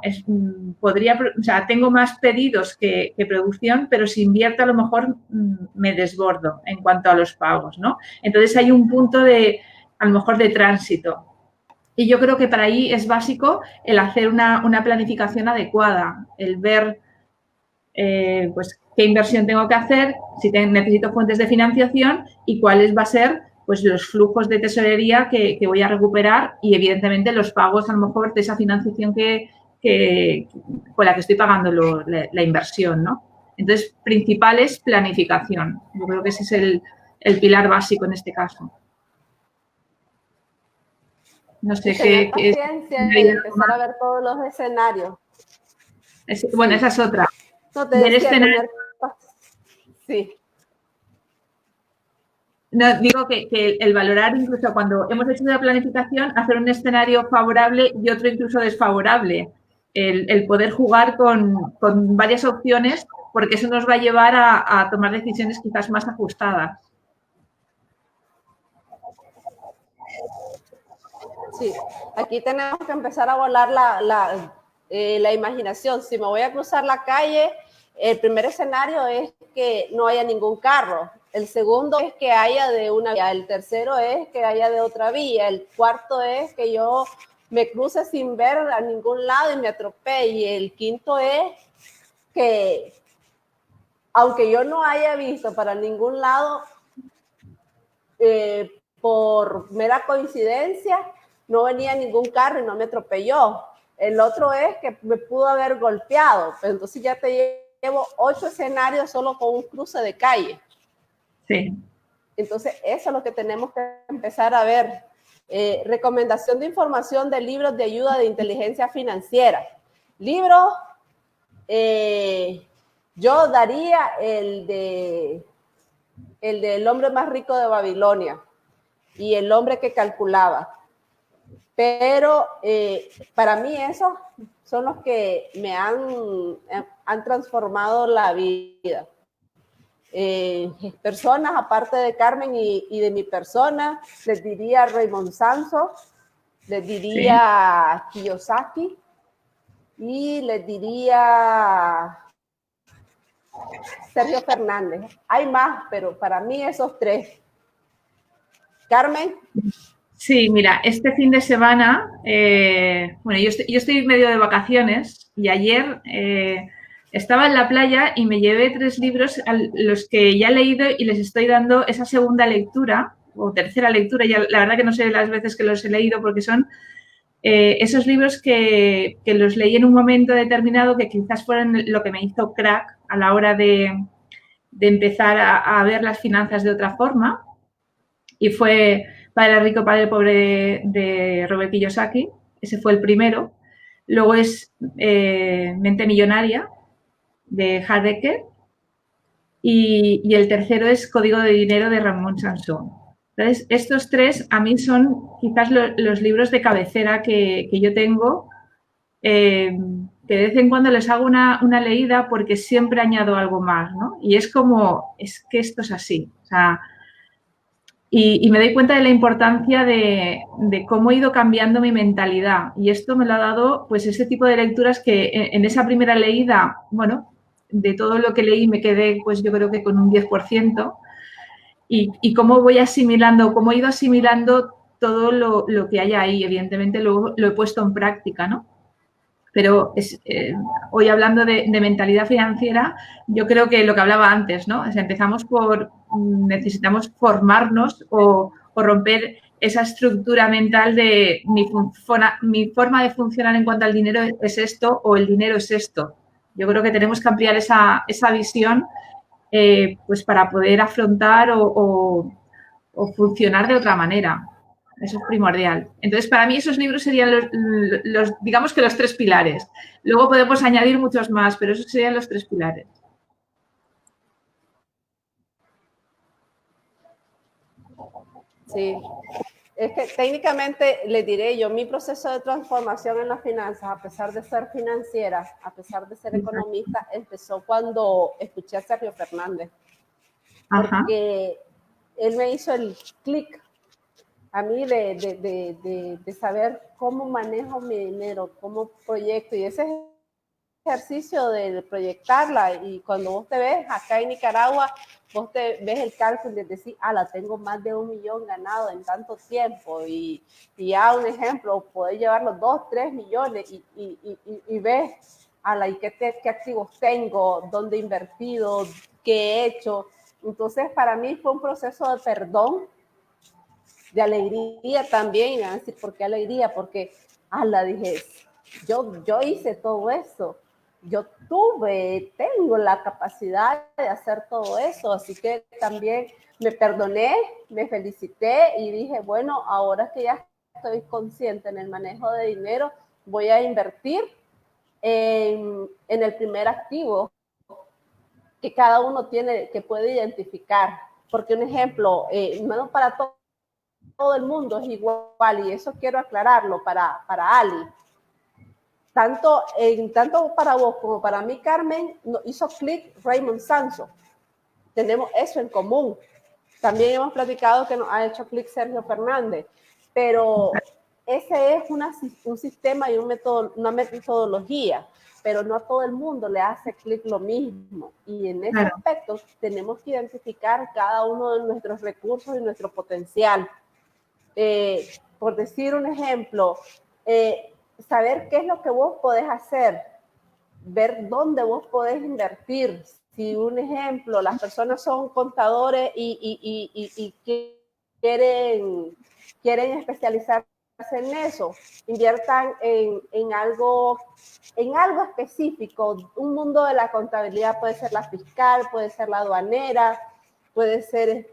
tengo más pedidos que producción, pero si invierto a lo mejor me desbordo en cuanto a los pagos, ¿no? Entonces hay un punto a lo mejor de tránsito. Y yo creo que para ahí es básico el hacer una planificación adecuada, el ver pues qué inversión tengo que hacer, si necesito fuentes de financiación y cuáles va a ser pues los flujos de tesorería que voy a recuperar y evidentemente los pagos a lo mejor de esa financiación con la que estoy pagando la inversión, ¿no? Entonces, principal es planificación. Yo creo que ese es el pilar básico en este caso. No sé qué paciencia y empezar a ver todos los escenarios. Bueno, sí. Esa es otra. No te decía tener... Sí. No, digo que el valorar incluso cuando hemos hecho la planificación, hacer un escenario favorable y otro incluso desfavorable. El poder jugar con varias opciones porque eso nos va a llevar a tomar decisiones quizás más ajustadas. Sí, aquí tenemos que empezar a volar la imaginación. Si me voy a cruzar la calle, el primer escenario es que no haya ningún carro. El segundo es que haya de una vía. El tercero es que haya de otra vía. El cuarto es que yo me cruce sin ver a ningún lado y me atropelle. Y el quinto es que, aunque yo no haya visto para ningún lado, por mera coincidencia, no venía ningún carro y no me atropelló. El otro es que me pudo haber golpeado. Pero entonces ya te llevo 8 escenarios solo con un cruce de calle. Sí. Entonces eso es lo que tenemos que empezar a ver. Recomendación de información de libros de ayuda de inteligencia financiera. Libros, yo daría el del hombre más rico de Babilonia y el hombre que calculaba. Pero para mí esos son los que me han transformado la vida. Personas, aparte de Carmen y de mi persona, les diría Raymond Samson, les diría Kiyosaki y les diría Sergio Fernández. Hay más, pero para mí esos 3. Carmen. Sí, mira, este fin de semana, bueno, yo estoy medio de vacaciones y ayer estaba en la playa y me llevé 3 libros a los que ya he leído y les estoy dando esa segunda lectura o tercera lectura. Ya, la verdad que no sé las veces que los he leído porque son esos libros que los leí en un momento determinado que quizás fueron lo que me hizo crack a la hora de empezar a ver las finanzas de otra forma. Y fue Padre Rico, Padre Pobre de Robert Kiyosaki. Ese fue el primero. Luego es Mente Millonaria de Hardecker. Y el tercero es Código de Dinero de Ramón Sansón. Entonces, estos 3 a mí son quizás los libros de cabecera que yo tengo, que de vez en cuando les hago una leída porque siempre añado algo más, ¿no? Y es como, es que esto es así. O sea, y me doy cuenta de la importancia de cómo he ido cambiando mi mentalidad. Y esto me lo ha dado, pues, ese tipo de lecturas que en esa primera leída, bueno, de todo lo que leí me quedé, pues, yo creo que con un 10%. Y cómo voy asimilando, cómo he ido asimilando todo lo que hay ahí. Evidentemente lo he puesto en práctica, ¿no? Pero hoy hablando de mentalidad financiera, yo creo que lo que hablaba antes, ¿no? O sea, necesitamos formarnos o romper esa estructura mental de mi forma de funcionar en cuanto al dinero es esto o el dinero es esto. Yo creo que tenemos que ampliar esa visión pues para poder afrontar o funcionar de otra manera. Eso es primordial. Entonces, para mí esos libros serían digamos que los 3 pilares. Luego podemos añadir muchos más, pero esos serían los 3 pilares. Sí. Es que técnicamente les diré yo, mi proceso de transformación en las finanzas, a pesar de ser financiera, a pesar de ser economista, empezó cuando escuché a Sergio Fernández. Porque él me hizo el clic. a mí de saber cómo manejo mi dinero, cómo proyecto, y ese ejercicio de proyectarla, y cuando vos te ves acá en Nicaragua, vos te ves el cálculo de decir, la tengo más de 1 millón ganado en tanto tiempo, y ya un ejemplo, podés llevar los 2, 3 millones y ves, ¿y qué activos tengo? ¿Dónde he invertido? ¿Qué he hecho? Entonces, para mí fue un proceso de perdón, de alegría también, y me van a decir, ¿por qué alegría? Porque, dije, yo hice todo eso, yo tengo la capacidad de hacer todo eso, así que también me perdoné, me felicité y dije, bueno, ahora que ya estoy consciente en el manejo de dinero, voy a invertir en el primer activo que cada uno tiene, que puede identificar, porque un ejemplo, no para todo el mundo es igual, y eso quiero aclararlo para Ali. Tanto para vos como para mí, Carmen, hizo clic Raymond Sancho. Tenemos eso en común. También hemos platicado que nos ha hecho clic Sergio Fernández, pero ese es un sistema y una metodología, pero no a todo el mundo le hace clic lo mismo. Y en ese aspecto tenemos que identificar cada uno de nuestros recursos y nuestro potencial. Por decir un ejemplo, saber qué es lo que vos podés hacer, ver dónde vos podés invertir. Si un ejemplo, las personas son contadores y quieren especializarse en eso, inviertan en algo específico. Un mundo de la contabilidad puede ser la fiscal, puede ser la aduanera, puede ser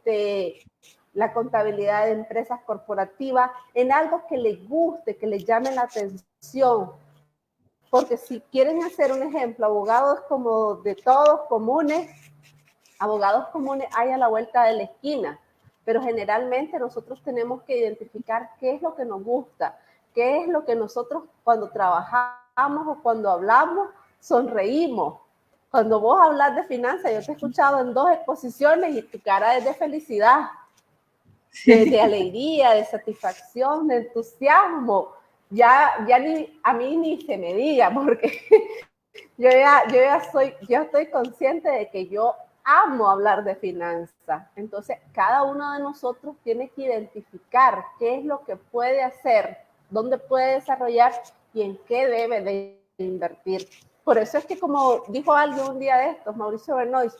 la contabilidad de empresas corporativas, en algo que les guste, que les llame la atención. Porque si quieren hacer un ejemplo, abogados como de todos comunes, abogados comunes hay a la vuelta de la esquina, pero generalmente nosotros tenemos que identificar qué es lo que nos gusta, qué es lo que nosotros cuando trabajamos o cuando hablamos sonreímos. Cuando vos hablas de finanzas, yo te he escuchado en 2 exposiciones y tu cara es de felicidad, de alegría, de satisfacción, de entusiasmo. Ya a mí ni se me diga, porque yo estoy consciente de que yo amo hablar de finanzas. Entonces, cada uno de nosotros tiene que identificar qué es lo que puede hacer, dónde puede desarrollar y en qué debe de invertir. Por eso es que, como dijo alguien un día de estos, Mauricio Bernois,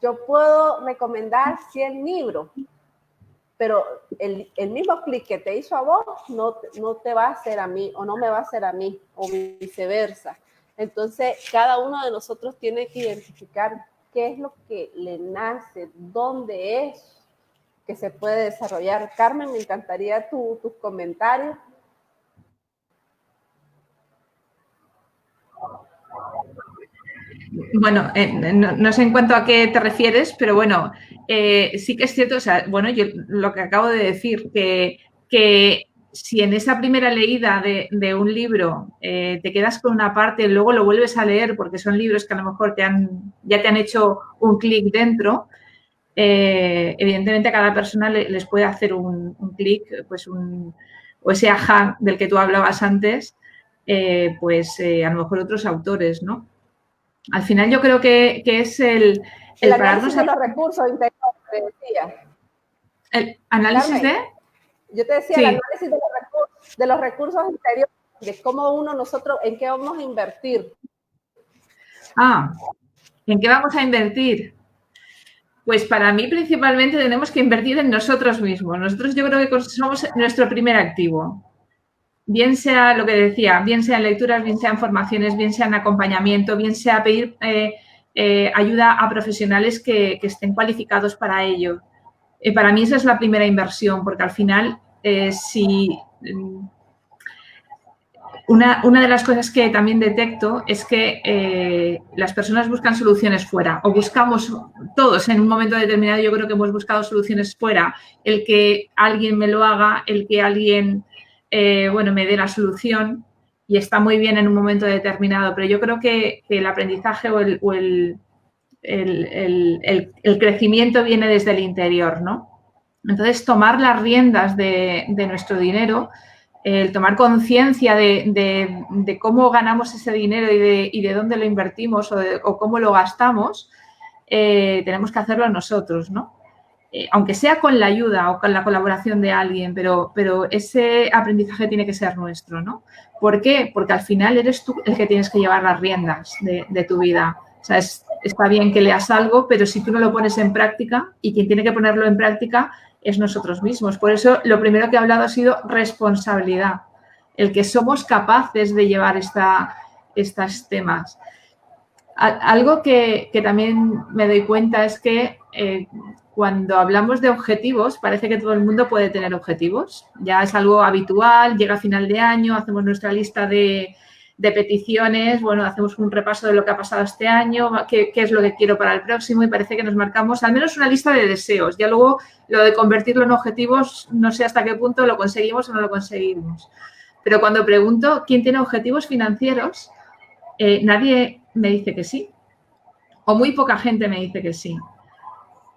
yo puedo recomendar 100 libros, pero el mismo clic que te hizo a vos no te va a hacer a mí, o no me va a hacer a mí, o viceversa. Entonces, cada uno de nosotros tiene que identificar qué es lo que le nace, dónde es que se puede desarrollar. Carmen, me encantaría tus comentarios. Bueno, no sé en cuanto a qué te refieres, pero bueno, sí que es cierto, o sea, bueno, yo lo que acabo de decir, que si en esa primera leída de un libro te quedas con una parte, luego lo vuelves a leer porque son libros que a lo mejor ya te han hecho un clic dentro, evidentemente a cada persona les puede hacer un clic, pues o ese ajá del que tú hablabas antes, a lo mejor otros autores, ¿no? Al final yo creo que es el análisis de los recursos interiores, te decía. ¿El análisis Carmen, yo te decía, sí. El análisis de los recursos interiores, de cómo nosotros, en qué vamos a invertir. ¿En qué vamos a invertir? Pues para mí principalmente tenemos que invertir en nosotros mismos. Nosotros yo creo que somos nuestro primer activo. Bien sea lo que decía, bien sean lecturas, bien sean formaciones, bien sean acompañamiento, bien sea pedir ayuda a profesionales que estén cualificados para ello. Para mí esa es la primera inversión, porque al final, una de las cosas que también detecto es que las personas buscan soluciones fuera, o buscamos todos en un momento determinado, yo creo que hemos buscado soluciones fuera, el que alguien me lo haga, el que alguien me dé la solución, y está muy bien en un momento determinado, pero yo creo que el aprendizaje o el crecimiento viene desde el interior, ¿no? Entonces, tomar las riendas de nuestro dinero, el tomar conciencia de cómo ganamos ese dinero y de dónde lo invertimos o cómo lo gastamos, tenemos que hacerlo nosotros, ¿no? Aunque sea con la ayuda o con la colaboración de alguien, pero ese aprendizaje tiene que ser nuestro, ¿no? ¿Por qué? Porque al final eres tú el que tienes que llevar las riendas de tu vida. O sea, está bien que leas algo, pero si tú no lo pones en práctica, y quien tiene que ponerlo en práctica es nosotros mismos. Por eso lo primero que he hablado ha sido responsabilidad, el que somos capaces de llevar estos temas. Algo que también me doy cuenta es que cuando hablamos de objetivos, parece que todo el mundo puede tener objetivos. Ya es algo habitual, llega a final de año, hacemos nuestra lista de peticiones, bueno, hacemos un repaso de lo que ha pasado este año, qué es lo que quiero para el próximo, y parece que nos marcamos al menos una lista de deseos. Ya luego lo de convertirlo en objetivos, no sé hasta qué punto lo conseguimos o no lo conseguimos. Pero cuando pregunto quién tiene objetivos financieros, nadie me dice que sí, o muy poca gente me dice que sí,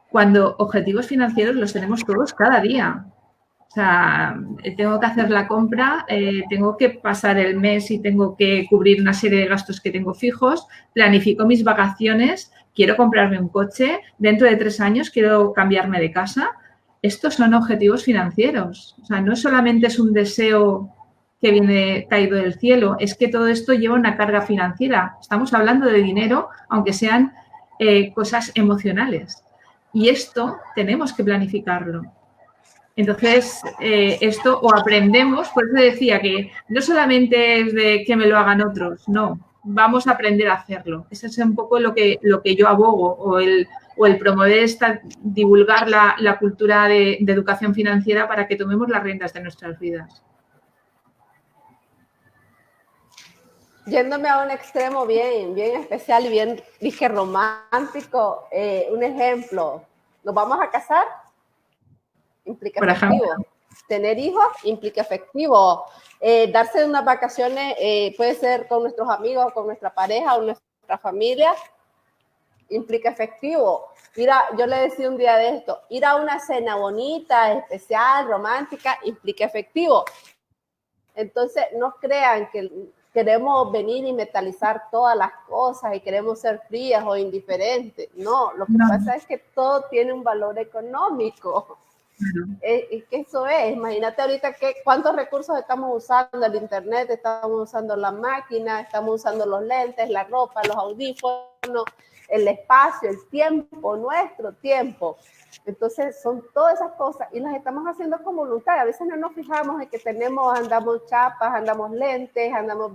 cuando objetivos financieros los tenemos todos cada día. O sea, tengo que hacer la compra, tengo que pasar el mes y tengo que cubrir una serie de gastos que tengo fijos, planifico mis vacaciones, quiero comprarme un coche, dentro de 3 años quiero cambiarme de casa. Estos son objetivos financieros. O sea, no solamente es un deseo que viene caído del cielo, es que todo esto lleva una carga financiera. Estamos hablando de dinero, aunque sean cosas emocionales. Y esto tenemos que planificarlo. Entonces, esto o aprendemos, por eso decía que no solamente es de que me lo hagan otros, no, vamos a aprender a hacerlo. Eso es un poco lo que yo abogo, o el promover divulgar la cultura de educación financiera para que tomemos las riendas de nuestras vidas. Yéndome a un extremo bien especial y bien, dije, romántico, un ejemplo, ¿nos vamos a casar? Implica Por efectivo. ejemplo. Tener hijos implica efectivo. Darse unas vacaciones puede ser con nuestros amigos, con nuestra pareja o nuestra familia, implica efectivo. Yo le decía un día de esto, ir a una cena bonita, especial, romántica, implica efectivo. Entonces, no crean que queremos venir y metalizar todas las cosas y queremos ser frías o indiferentes. No, lo que pasa es que todo tiene un valor económico. Es que eso es, imagínate ahorita cuántos recursos estamos usando, el internet, estamos usando la máquina, estamos usando los lentes, la ropa, los audífonos, el espacio, el tiempo, nuestro tiempo. Entonces son todas esas cosas y las estamos haciendo con voluntad. A veces no nos fijamos en que andamos chapas, andamos lentes, andamos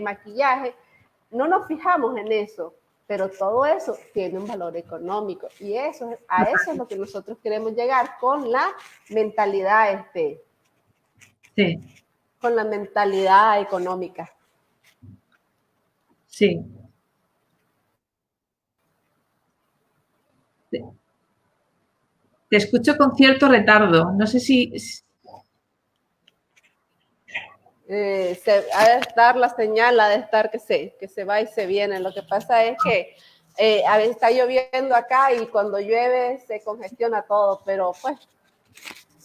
maquillaje, no nos fijamos en eso. Pero todo eso tiene un valor económico y a eso es lo que nosotros queremos llegar con la mentalidad, sí. Con la mentalidad económica. Sí. Te escucho con cierto retardo. No sé si... Ha de estar la señal, ha de estar que se va y se viene. Lo que pasa es que a veces está lloviendo acá y cuando llueve se congestiona todo, pero pues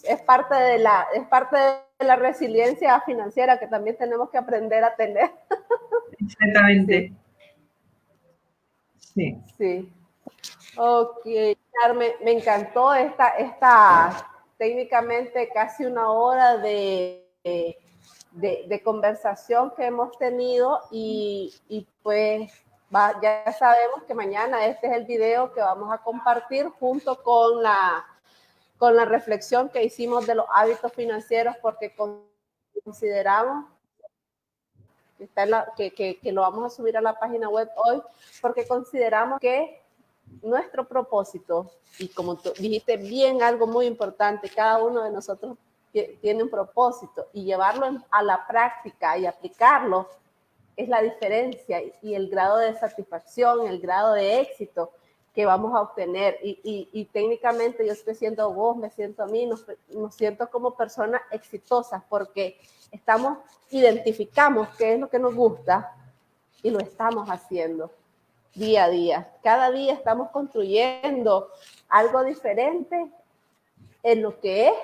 es parte de la resiliencia financiera que también tenemos que aprender a tener. Exactamente. Sí. Sí. Ok, Carmen, me encantó esta técnicamente casi una hora de conversación que hemos tenido y pues ya sabemos que mañana este es el video que vamos a compartir junto con la reflexión que hicimos de los hábitos financieros porque consideramos que lo vamos a subir a la página web hoy porque consideramos que nuestro propósito, y como tú dijiste bien algo muy importante, cada uno de nosotros tiene un propósito y llevarlo a la práctica y aplicarlo es la diferencia y el grado de satisfacción, el grado de éxito que vamos a obtener. Y técnicamente yo estoy siendo vos, me siento a mí, nos siento como personas exitosas porque identificamos qué es lo que nos gusta y lo estamos haciendo día a día. Cada día estamos construyendo algo diferente en lo que es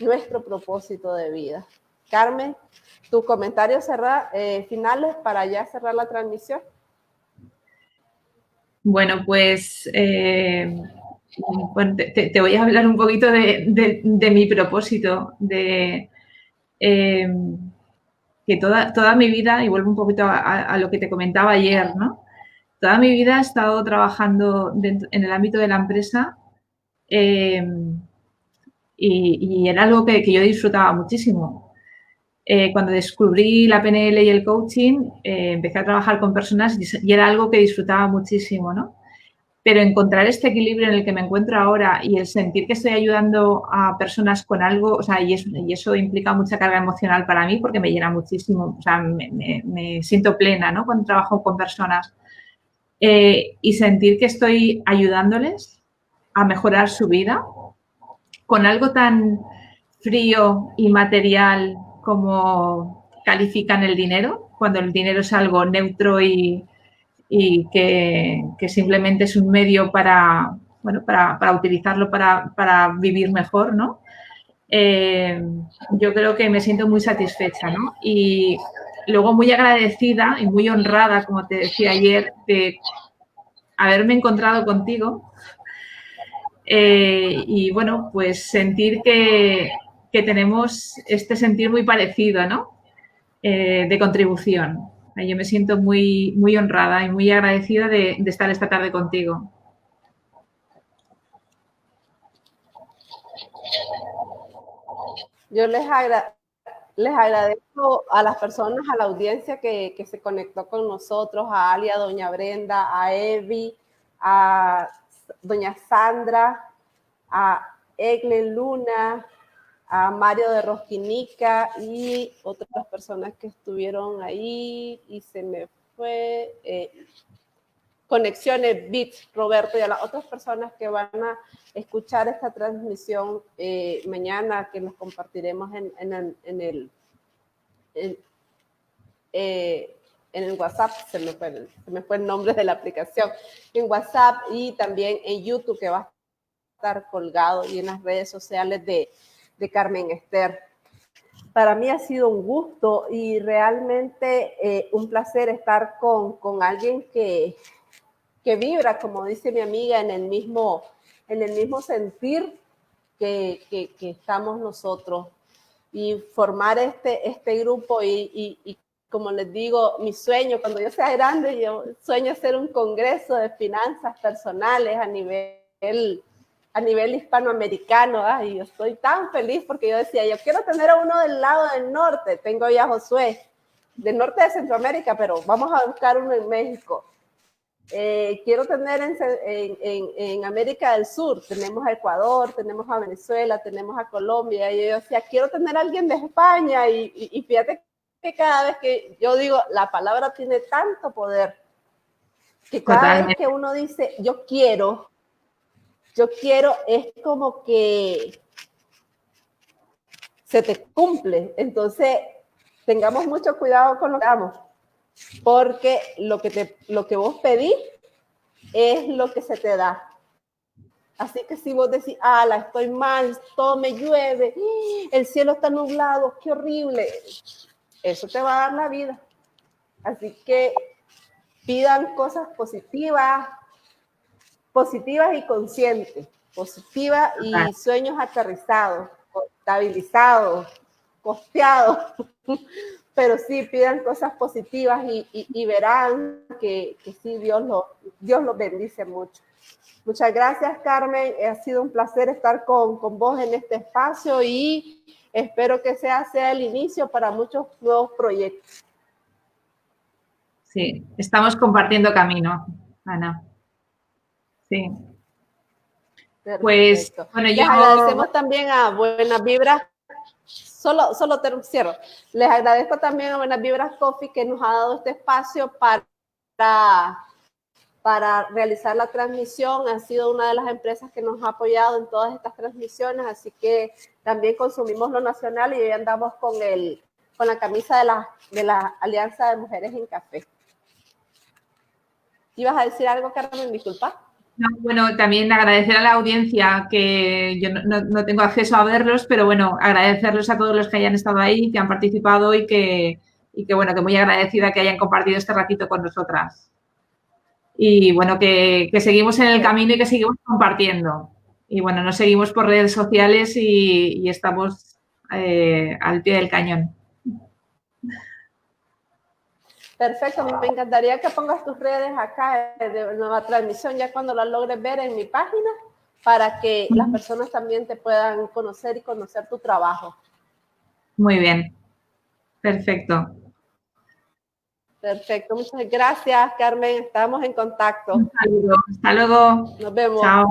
nuestro propósito de vida. Carmen, tus comentarios finales para ya cerrar la transmisión. Bueno, pues bueno, te voy a hablar un poquito de mi propósito, de que toda mi vida, y vuelvo un poquito a lo que te comentaba ayer, ¿no? Toda mi vida he estado trabajando en el ámbito de la empresa y era algo que yo disfrutaba muchísimo. Cuando descubrí la PNL y el coaching, empecé a trabajar con personas y era algo que disfrutaba muchísimo, ¿no? Pero encontrar este equilibrio en el que me encuentro ahora y el sentir que estoy ayudando a personas con algo, o sea, y eso implica mucha carga emocional para mí porque me llena muchísimo, o sea, me siento plena, ¿no? Cuando trabajo con personas. Y sentir que estoy ayudándoles a mejorar su vida con algo tan frío y material como califican el dinero, cuando el dinero es algo neutro y que simplemente es un medio para, bueno, para utilizarlo para vivir mejor, ¿no? Yo creo que me siento muy satisfecha, ¿no? Y luego muy agradecida y muy honrada, como te decía ayer, de haberme encontrado contigo y, bueno, pues sentir que tenemos este sentir muy parecido, ¿no? De contribución. Yo me siento muy, muy honrada y muy agradecida de estar esta tarde contigo. Yo les agradezco a las personas, a la audiencia que se conectó con nosotros, a Ali, a doña Brenda, a Evi, a doña Sandra, a Eglen Luna, a Mario de Rosquinica y otras personas que estuvieron ahí y se me fue Conexiones, Bits, Roberto, y a las otras personas que van a escuchar esta transmisión mañana, que nos compartiremos en el WhatsApp, se me fue el nombre de la aplicación, en WhatsApp y también en YouTube, que va a estar colgado, y en las redes sociales de Carmen Esther. Para mí ha sido un gusto y realmente un placer estar con alguien que vibra, como dice mi amiga, en el mismo sentir que estamos nosotros, y formar este grupo y como les digo, mi sueño, cuando yo sea grande, yo sueño hacer un congreso de finanzas personales a nivel hispanoamericano. Y yo estoy tan feliz porque yo decía, yo quiero tener a uno del lado del norte, tengo ya a Josué, del norte de Centroamérica, pero vamos a buscar uno en México. Quiero tener en América del Sur, tenemos a Ecuador, tenemos a Venezuela, tenemos a Colombia, y yo decía, quiero tener a alguien de España, y fíjate que cada vez que yo digo, la palabra tiene tanto poder, que cada vez que uno dice, yo quiero, es como que se te cumple. Entonces, tengamos mucho cuidado con lo que hagamos, porque lo que vos pedís es lo que se te da. Así que si vos decís, la estoy mal, todo me llueve, el cielo está nublado, qué horrible, eso te va a dar la vida. Así que pidan cosas positivas y conscientes, positivas y sueños aterrizados, estabilizados, costeados, pero sí pidan cosas positivas y verán que sí, Dios los bendice mucho. Muchas gracias, Carmen. Ha sido un placer estar con vos en este espacio y espero que sea el inicio para muchos nuevos proyectos. Sí, estamos compartiendo camino, Ana. Sí. Perfecto. Pues, bueno, les agradecemos también a Buenas Vibras. Solo cierro. Les agradezco también a Buenas Vibras Coffee, que nos ha dado este espacio para realizar la transmisión. Ha sido una de las empresas que nos ha apoyado en todas estas transmisiones, así que también consumimos lo nacional, y hoy andamos con la camisa de la Alianza de Mujeres en Café. ¿Ibas a decir algo, Carmen? Disculpa. No, bueno, también agradecer a la audiencia, que yo no tengo acceso a verlos, pero bueno, agradecerles a todos los que hayan estado ahí, que han participado y que bueno, que muy agradecida que hayan compartido este ratito con nosotras. Y bueno, que seguimos en el camino y que seguimos compartiendo. Y bueno, nos seguimos por redes sociales y estamos al pie del cañón. Perfecto, me encantaría que pongas tus redes acá de nueva transmisión ya cuando la logres ver en mi página para que las personas también te puedan conocer y conocer tu trabajo. Muy bien, perfecto. Perfecto, muchas gracias, Carmen. Estamos en contacto. Un saludo. Hasta luego. Nos vemos. Chao.